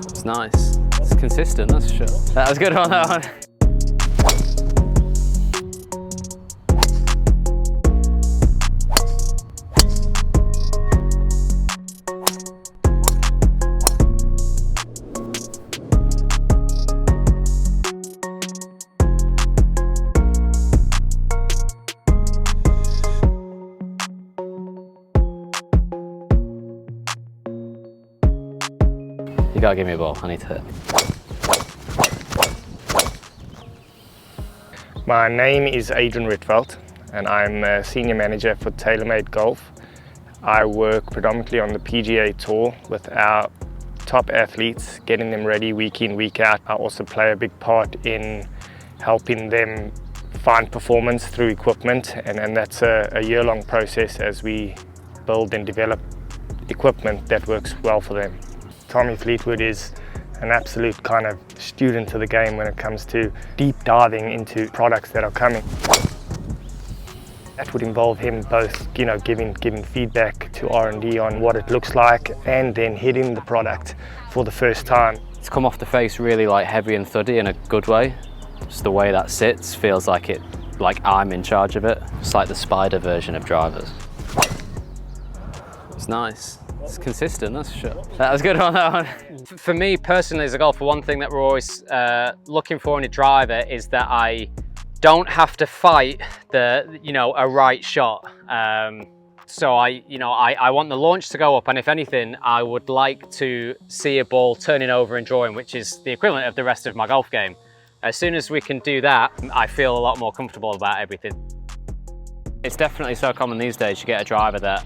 It's nice. It's consistent, that's for sure. That was good on that one. You gotta give me a ball, I need to hit. My name is Adrian Rietveld and I'm a senior manager for TaylorMade Golf. I work predominantly on the PGA Tour with our top athletes, getting them ready week in, week out. I also play a big part in helping them find performance through equipment, and that's a year-long process as we build and develop equipment that works well for them. Tommy Fleetwood is an absolute kind of student of the game when it comes to deep diving into products that are coming. That would involve him both, giving feedback to R&D on what it looks like, and then hitting the product for the first time. It's come off the face really like heavy and thuddy in a good way. Just the way that sits feels like I'm in charge of it. It's like the Spider version of drivers. It's nice. It's consistent, that's for sure. That was good on that one. For me personally as a golfer, one thing that we're always looking for in a driver is that I don't have to fight a right shot. So I want the launch to go up, and if anything, I would like to see a ball turning over and drawing, which is the equivalent of the rest of my golf game. As soon as we can do that, I feel a lot more comfortable about everything. It's definitely so common these days, you get a driver that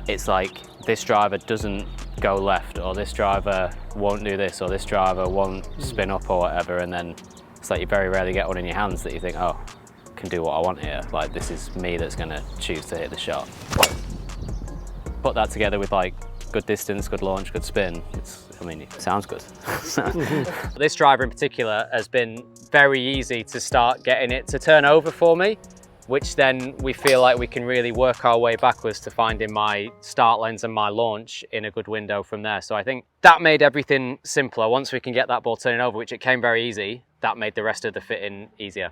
it's like, this driver doesn't go left, or this driver won't do this, or this driver won't spin up or whatever, and then it's like you very rarely get one in your hands that you think, oh, I can do what I want here. Like, this is me that's gonna choose to hit the shot. Put that together with like good distance, good launch, good spin, it sounds good. This driver in particular has been very easy to start getting it to turn over for me, which then we feel like we can really work our way backwards to finding my start lens and my launch in a good window from there. So I think that made everything simpler. Once we can get that ball turning over, which it came very easy, that made the rest of the fitting easier.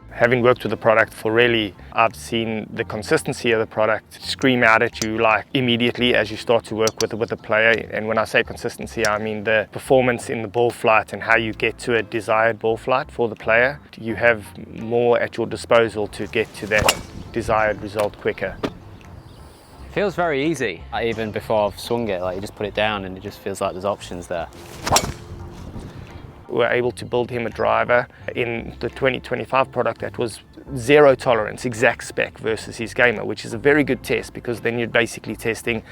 Having worked with the product for really, I've seen the consistency of the product scream out at you like immediately as you start to work with the player. And when I say consistency, I mean the performance in the ball flight and how you get to a desired ball flight for the player. You have more at your disposal to get to that desired result quicker. It feels very easy. Even before I've swung it, like you just put it down and it just feels like there's options there. We were able to build him a driver in the 2025 product that was zero tolerance, exact spec versus his gamer, which is a very good test because then you're basically testing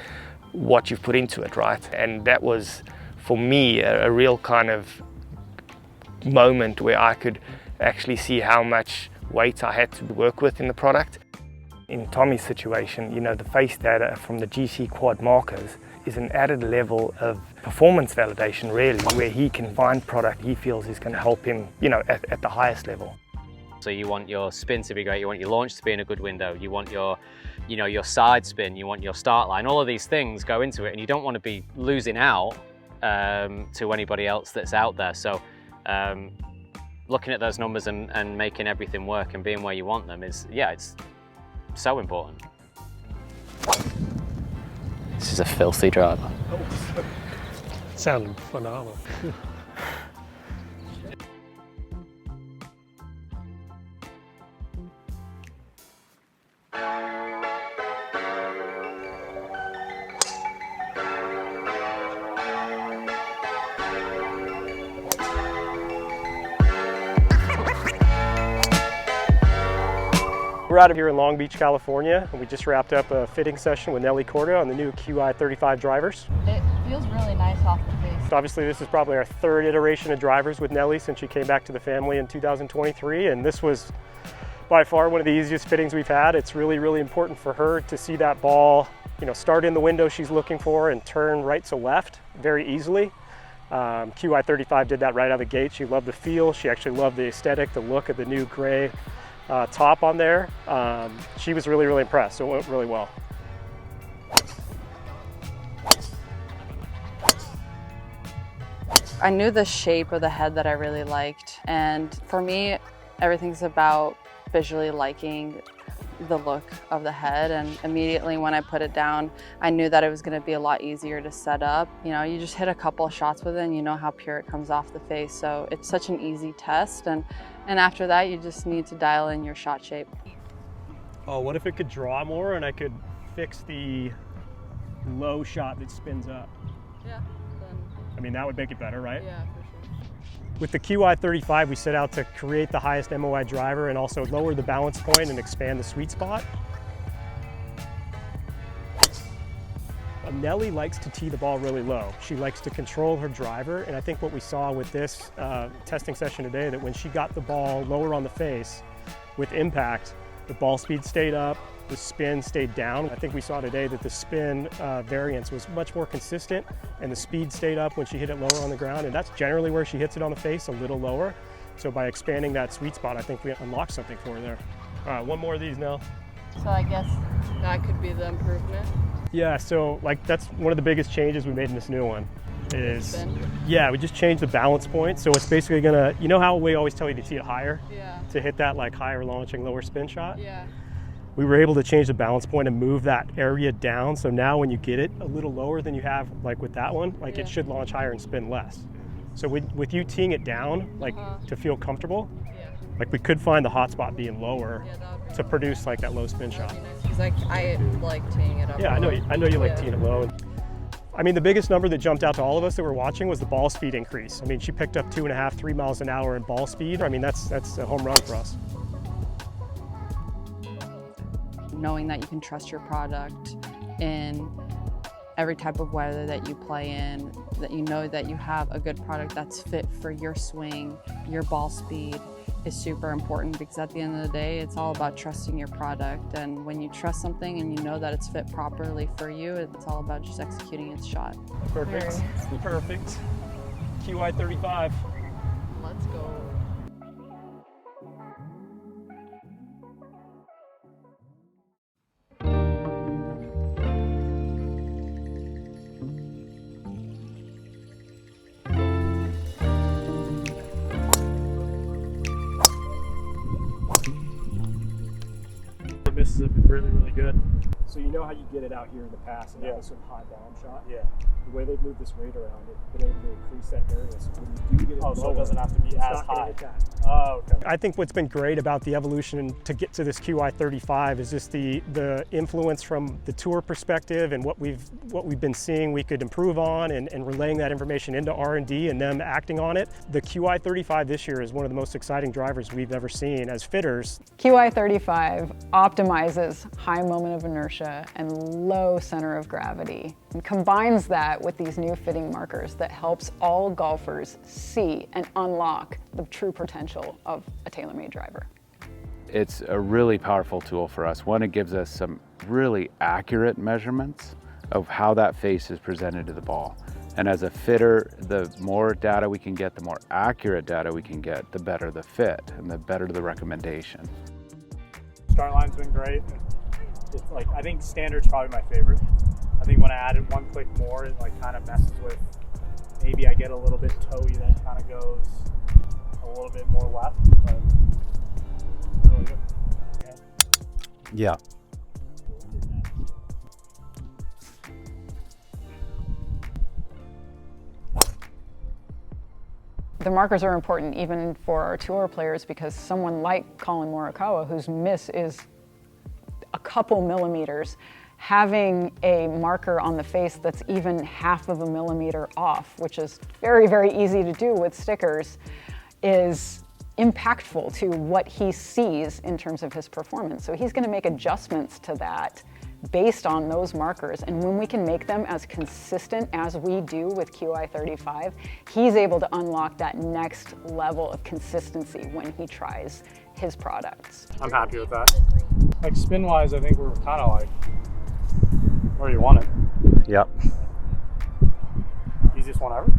what you've put into it, right? And that was, for me, a real kind of moment where I could actually see how much weight I had to work with in the product. In Tommy's situation, the face data from the GC quad markers is an added level of performance validation, really, where he can find product he feels is going to help him, at the highest level. So you want your spin to be great, you want your launch to be in a good window, you want your side spin, you want your start line, all of these things go into it, and you don't want to be losing out to anybody else that's out there. So looking at those numbers and making everything work and being where you want them is, it's so important. This is a filthy driver. Sounded phenomenal. We're out of here in Long Beach, California, and we just wrapped up a fitting session with Nelly Korda on the new Qi35 drivers. It feels really nice off the face. Obviously, this is probably our third iteration of drivers with Nelly since she came back to the family in 2023, and this was by far one of the easiest fittings we've had. It's really, really important for her to see that ball, start in the window she's looking for and turn right to left very easily. Qi35 did that right out of the gate. She loved the feel. She actually loved the aesthetic, the look of the new gray top on there. She was really, really impressed, so it went really well. I knew the shape of the head that I really liked, and for me, everything's about visually liking the look of the head, and immediately when I put it down, I knew that it was going to be a lot easier to set up. You know, you just hit a couple of shots with it and you know how pure it comes off the face, so it's such an easy test, and after that you just need to dial in your shot shape. Oh, what if it could draw more and I could fix the low shot that spins up? Yeah. I mean, that would make it better, right? Yeah, for sure. With the Qi35, we set out to create the highest MOI driver and also lower the balance point and expand the sweet spot. Nelly likes to tee the ball really low. She likes to control her driver, and I think what we saw with this testing session today, that when she got the ball lower on the face with impact, the ball speed stayed up, the spin stayed down. I think we saw today that the spin variance was much more consistent and the speed stayed up when she hit it lower on the ground, and that's generally where she hits it on the face, a little lower. So by expanding that sweet spot, I think we unlocked something for her there. All right, one more of these now. So I guess that could be the improvement. Yeah, so like that's one of the biggest changes we made in this new one is, Spin. yeah, we just changed the balance point. So it's basically gonna, you know how we always tell you to tee it higher? Yeah. To hit that like higher launching, lower spin shot? Yeah. We were able to change the balance point and move that area down. So now when you get it a little lower than you have like with that one, like it should launch higher and spin less. So with you teeing it down, like to feel comfortable, like we could find the hot spot being lower to produce like that low spin shot. Because I like teeing it up. Yeah, I know you like teeing it low. I mean, the biggest number that jumped out to all of us that were watching was the ball speed increase. I mean, she picked up 2.5, 3 miles an hour in ball speed. I mean, that's a home run for us. Knowing that you can trust your product in every type of weather that you play in, that you know that you have a good product that's fit for your swing, your ball speed, is super important, because at the end of the day, it's all about trusting your product. And when you trust something and you know that it's fit properly for you, it's all about just executing its shot. Perfect. Perfect. Qi35. Let's go. Misses have been really, really good. So you know how you get it out here in the past and have a sort of high bomb shot? Yeah. The way they've moved this weight around, they've been able to increase that area. So when you do get it lower, so it doesn't have to be as high. Oh, okay. I think what's been great about the evolution to get to this Qi35 is just the influence from the tour perspective and what we've been seeing we could improve on, and relaying that information into R&D and them acting on it. The Qi35 this year is one of the most exciting drivers we've ever seen as fitters. Qi35 optimizes high moment of inertia and low center of gravity, and combines that with these new fitting markers that helps all golfers see and unlock the true potential of a TaylorMade driver. It's a really powerful tool for us. One, it gives us some really accurate measurements of how that face is presented to the ball. And as a fitter, the more data we can get, the more accurate data we can get, the better the fit and the better the recommendation. Start line's been great. It's like, I think standard's probably my favorite. I think when I added one click more, it like kind of messes with, maybe I get a little bit toey that kind of goes a little bit more left, but really good. Yeah. The markers are important even for our tour players, because someone like Collin Morikawa, whose miss is a couple millimeters, having a marker on the face that's even half of a millimeter off, which is very, very easy to do with stickers, is impactful to what he sees in terms of his performance. So he's going to make adjustments to that based on those markers. And when we can make them as consistent as we do with Qi35, he's able to unlock that next level of consistency when he tries his products. I'm happy with that. Like spin-wise, I think we're kind of like where you want it. Yep. Easiest one ever.